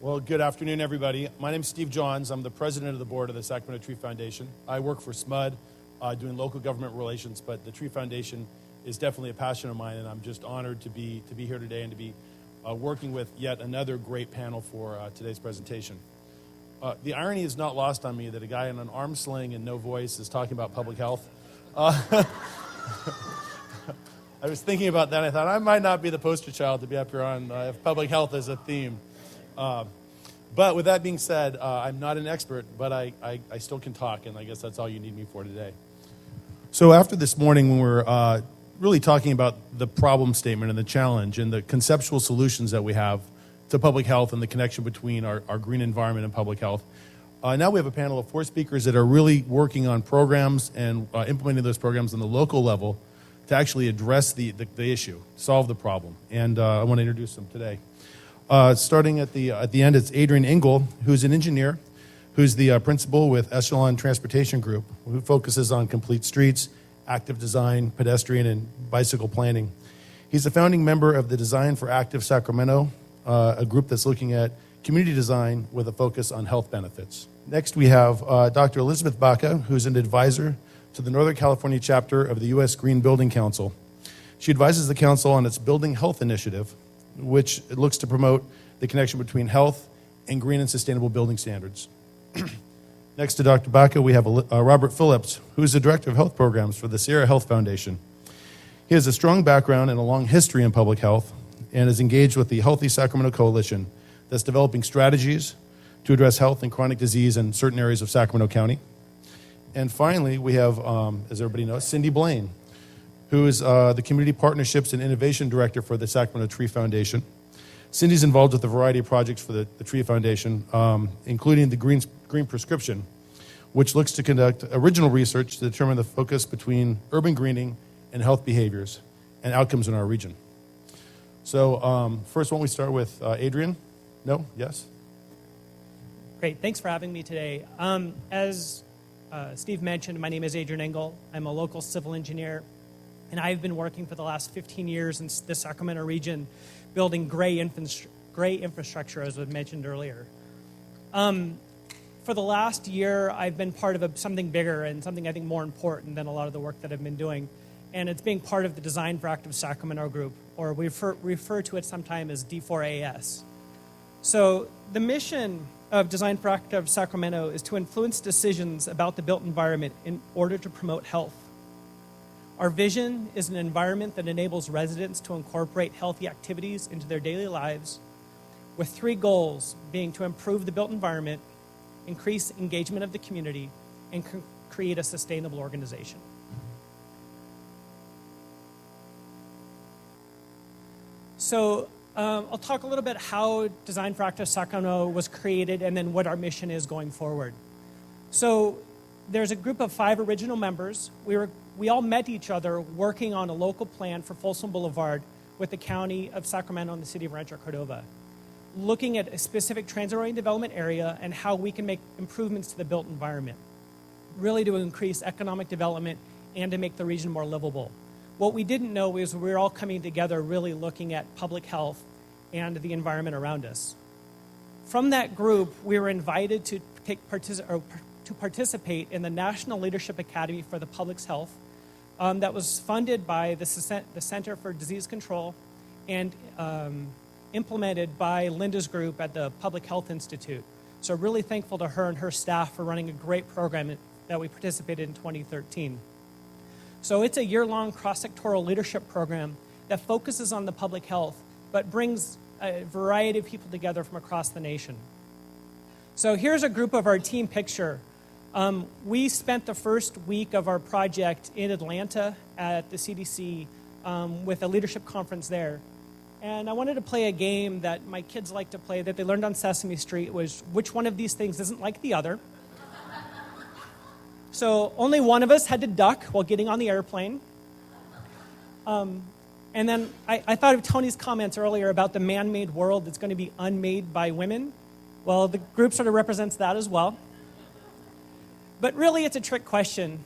Well, good afternoon, everybody. My name is Steve Johns. I'm the president of the board of the Sacramento Tree Foundation. I work for SMUD, doing local government relations, but the Tree Foundation is definitely a passion of mine, and I'm just honored to be here today and to be working with yet another great panel for today's presentation. The irony is not lost on me that a guy in an arm sling and no voice is talking about public health. I was thinking about that, and I thought I might not be the poster child to be up here on if public health is a theme. But with that being said, I'm not an expert, but I still can talk, and I guess that's all you need me for today. So after this morning, when we're really talking about the problem statement and the challenge and the conceptual solutions that we have to public health and the connection between our green environment and public health, now we have a panel of 4 speakers that are really working on programs and implementing those programs on the local level to actually address the issue, solve the problem. And I want to introduce them today. Starting at the end, it's Adrian Engle, who's an engineer, who's the principal with Echelon Transportation Group, who focuses on complete streets, active design, pedestrian, and bicycle planning. He's a founding member of the Design for Active Sacramento, a group that's looking at community design with a focus on health benefits. Next, we have Dr. Elizabeth Baca, who's an advisor to the Northern California chapter of the U.S. Green Building Council. She advises the council on its Building Health Initiative, which looks to promote the connection between health and green and sustainable building standards. Next to Dr. Baca, we have Robert Phillips, who is the Director of Health Programs for the Sierra Health Foundation. He has a strong background and a long history in public health and is engaged with the Healthy Sacramento Coalition that's developing strategies to address health and chronic disease in certain areas of Sacramento County. And finally, we have, as everybody knows, Cindy Blaine, who is the Community Partnerships and Innovation Director for the Sacramento Tree Foundation. Cindy's involved with a variety of projects for the Tree Foundation, including the Green Prescription, which looks to conduct original research to determine the focus between urban greening and health behaviors and outcomes in our region. So first, why don't we start with Adrian? No? Yes? Great. Thanks for having me today. As Steve mentioned, my name is Adrian Engle. I'm a local civil engineer, and I've been working for the last 15 years in the Sacramento region building gray infrastructure, as was mentioned earlier. For the last year, I've been part of something bigger and something I think more important than a lot of the work that I've been doing, and it's being part of the Design for Active Sacramento group, or we refer to it sometimes as D4AS. So the mission of Design for Active Sacramento is to influence decisions about the built environment in order to promote health. Our vision is an environment that enables residents to incorporate healthy activities into their daily lives, with 3 goals being to improve the built environment, increase engagement of the community, and create a sustainable organization. So I'll talk a little bit how Design for Active Sacramento was created and then what our mission is going forward. So there's a group of 5 original members. We all met each other working on a local plan for Folsom Boulevard with the County of Sacramento and the City of Rancho Cordova, looking at a specific transit-oriented development area and how we can make improvements to the built environment, really to increase economic development and to make the region more livable. What we didn't know is we were all coming together really looking at public health and the environment around us. From that group, we were invited to participate in the National Leadership Academy for the Public's Health that was funded by the Center for Disease Control and implemented by Linda's group at the Public Health Institute. So really thankful to her and her staff for running a great program that we participated in 2013. So it's a year-long cross-sectoral leadership program that focuses on the public health, but brings a variety of people together from across the nation. So here's a group of our team picture. We spent the first week of our project in Atlanta at the CDC with a leadership conference there. And I wanted to play a game that my kids like to play that they learned on Sesame Street, was which one of these things isn't like the other. So only one of us had to duck while getting on the airplane. And then I thought of Tony's comments earlier about the man-made world that's going to be unmade by women. Well, the group sort of represents that as well. But really, it's a trick question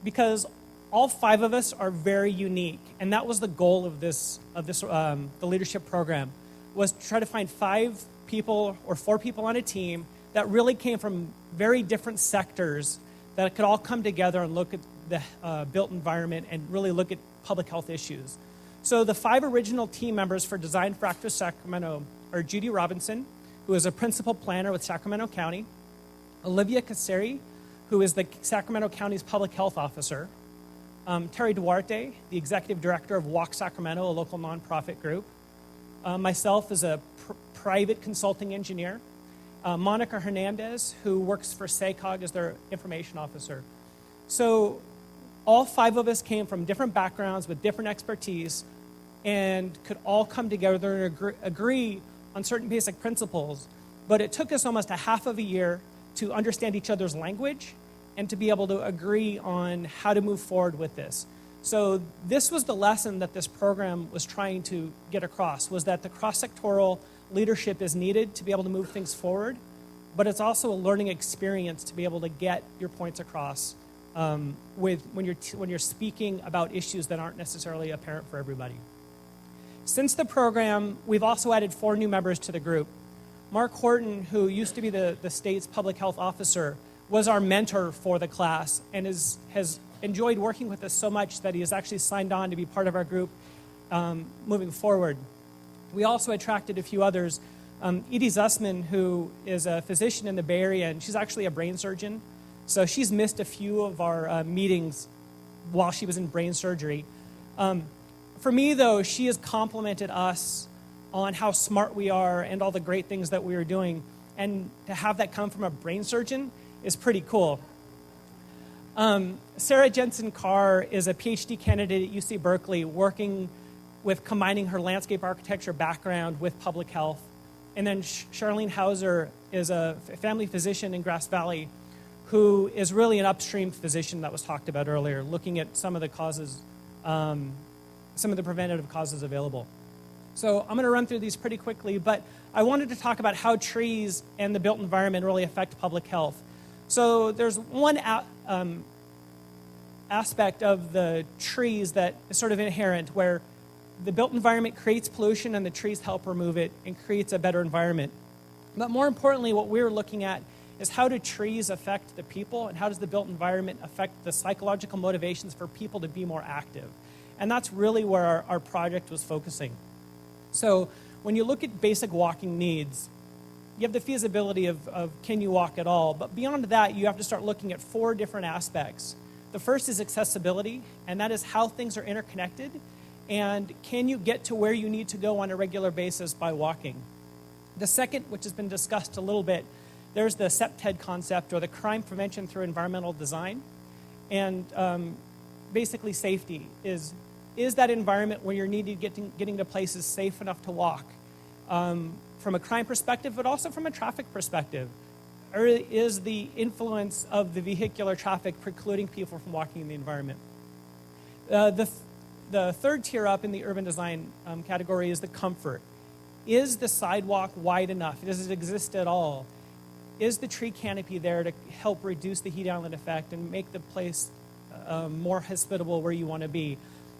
because all 5 of us are very unique, and that was the goal of the leadership program, was to try to find 5 people or 4 people on a team that really came from very different sectors that could all come together and look at the built environment and really look at public health issues. So the 5 original team members for Design for Active Sacramento are Judy Robinson, who is a principal planner with Sacramento County, Olivia Caseri, who is the Sacramento County's public health officer, Terry Duarte, the executive director of Walk Sacramento, a local nonprofit group, myself as a private consulting engineer, Monica Hernandez, who works for SACOG as their information officer. So all 5 of us came from different backgrounds with different expertise and could all come together and agree on certain basic principles. But it took us almost a half of a year to understand each other's language and to be able to agree on how to move forward with this. So this was the lesson that this program was trying to get across, was that the cross-sectoral leadership is needed to be able to move things forward, but it's also a learning experience to be able to get your points across when you're speaking about issues that aren't necessarily apparent for everybody. Since the program, we've also added 4 new members to the group. Mark Horton, who used to be the state's public health officer, was our mentor for the class and has enjoyed working with us so much that he has actually signed on to be part of our group moving forward. We also attracted a few others. Edie Zussman, who is a physician in the Bay Area, and she's actually a brain surgeon. So she's missed a few of our meetings while she was in brain surgery. For me, though, she has complimented us on how smart we are and all the great things that we are doing. And to have that come from a brain surgeon is pretty cool. Sarah Jensen Carr is a PhD candidate at UC Berkeley, working with combining her landscape architecture background with public health. And then Charlene Hauser is a family physician in Grass Valley who is really an upstream physician that was talked about earlier, looking at some of the causes, some of the preventative causes available. So I'm going to run through these pretty quickly, but I wanted to talk about how trees and the built environment really affect public health. So there's one aspect of the trees that is sort of inherent, where the built environment creates pollution and the trees help remove it and creates a better environment. But more importantly, what we're looking at is how do trees affect the people, and how does the built environment affect the psychological motivations for people to be more active? And that's really where our project was focusing. So when you look at basic walking needs, you have the feasibility of can you walk at all? But beyond that, you have to start looking at 4 different aspects. The first is accessibility, and that is how things are interconnected, and can you get to where you need to go on a regular basis by walking? The second, which has been discussed a little bit, there's the CPTED concept, or the crime prevention through environmental design. And basically safety is that environment where you're needed getting to places safe enough to walk from a crime perspective, but also from a traffic perspective? Or is the influence of the vehicular traffic precluding people from walking in the environment? The third tier up in the urban design category is the comfort. Is the sidewalk wide enough? Does it exist at all? Is the tree canopy there to help reduce the heat island effect and make the place more hospitable where you want to be?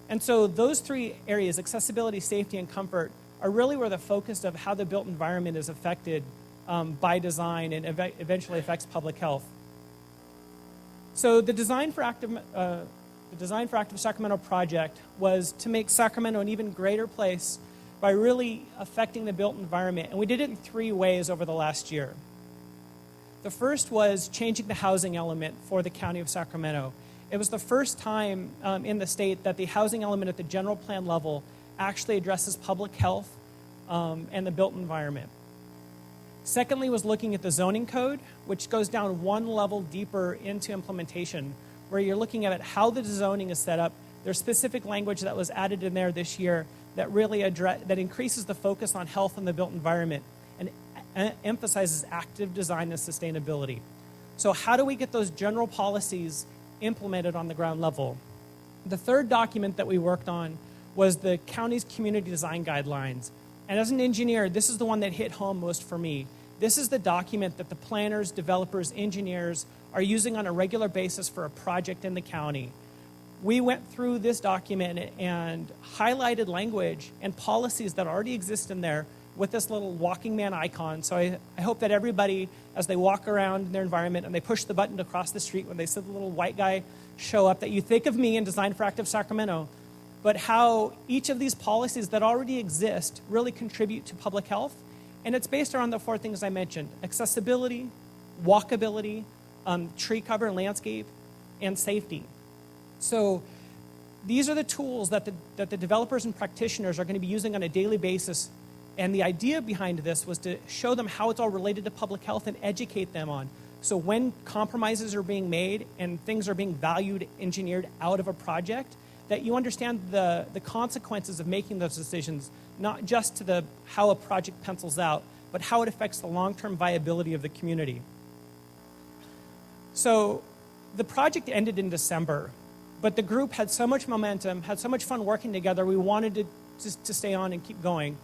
And so those 3 areas, accessibility, safety, and comfort, are really where the focus of how the built environment is affected by design and eventually affects public health. So the Design for Active Sacramento project was to make Sacramento an even greater place by really affecting the built environment. And we did it in 3 ways over the last year. The first was changing the housing element for the County of Sacramento. It was the first time in the state that the housing element at the general plan level actually addresses public health and the built environment. Secondly was looking at the zoning code, which goes down 1 level deeper into implementation, where you're looking at how the zoning is set up. There's specific language that was added in there this year that really that increases the focus on health and the built environment and emphasizes active design and sustainability. So how do we get those general policies implemented on the ground level? The third document that we worked on was the county's community design guidelines. And as an engineer, this is the one that hit home most for me. This is the document that the planners, developers, engineers are using on a regular basis for a project in the county. We went through this document and highlighted language and policies that already exist in there with this little walking man icon. So I hope that everybody, as they walk around in their environment and they push the button to cross the street, when they see the little white guy show up, that you think of me and Design for Active Sacramento, but how each of these policies that already exist really contribute to public health. And it's based around the 4 things I mentioned: accessibility, walkability, tree cover and landscape, and safety. So these are the tools that the developers and practitioners are going to be using on a daily basis. And the idea behind this was to show them how it's all related to public health and educate them on. So when compromises are being made and things are being valued, engineered out of a project, that you understand the consequences of making those decisions, not just to how a project pencils out, but how it affects the long-term viability of the community. So the project ended in December, but the group had so much momentum, had so much fun working together, we wanted to stay on and keep going.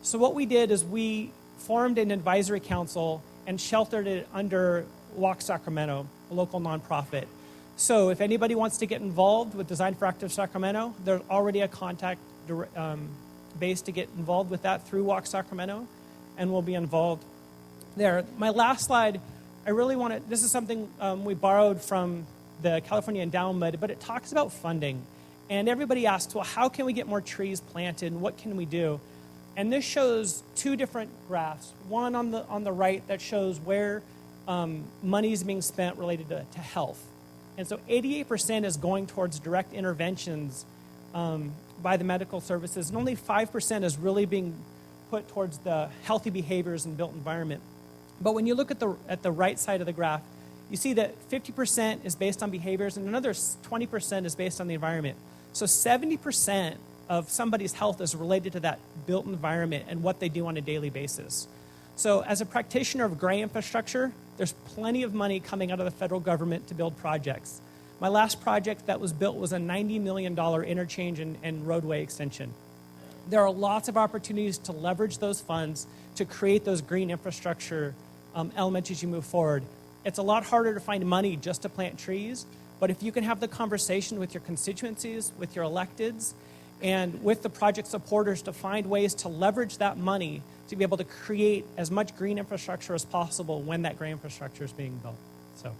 So what we did is we formed an advisory council and sheltered it under Walk Sacramento, a local nonprofit. So if anybody wants to get involved with Design for Active Sacramento, there's already a contact base to get involved with that through Walk Sacramento, and we'll be involved there. My last slide, I really want to, this is something we borrowed from the California Endowment, but it talks about funding. And everybody asks, well, how can we get more trees planted, and what can we do? And this shows 2 different graphs. One on the right that shows where money is being spent related to health. And so 88% is going towards direct interventions by the medical services, and only 5% is really being put towards the healthy behaviors and built environment. But when you look at the right side of the graph, you see that 50% is based on behaviors, and another 20% is based on the environment. So 70% of somebody's health is related to that built environment and what they do on a daily basis. So as a practitioner of gray infrastructure, there's plenty of money coming out of the federal government to build projects. My last project that was built was a $90 million interchange and roadway extension. There are lots of opportunities to leverage those funds to create those green infrastructure elements as you move forward. It's a lot harder to find money just to plant trees, but if you can have the conversation with your constituencies, with your electeds, and with the project supporters to find ways to leverage that money to be able to create as much green infrastructure as possible when that green infrastructure is being built. So.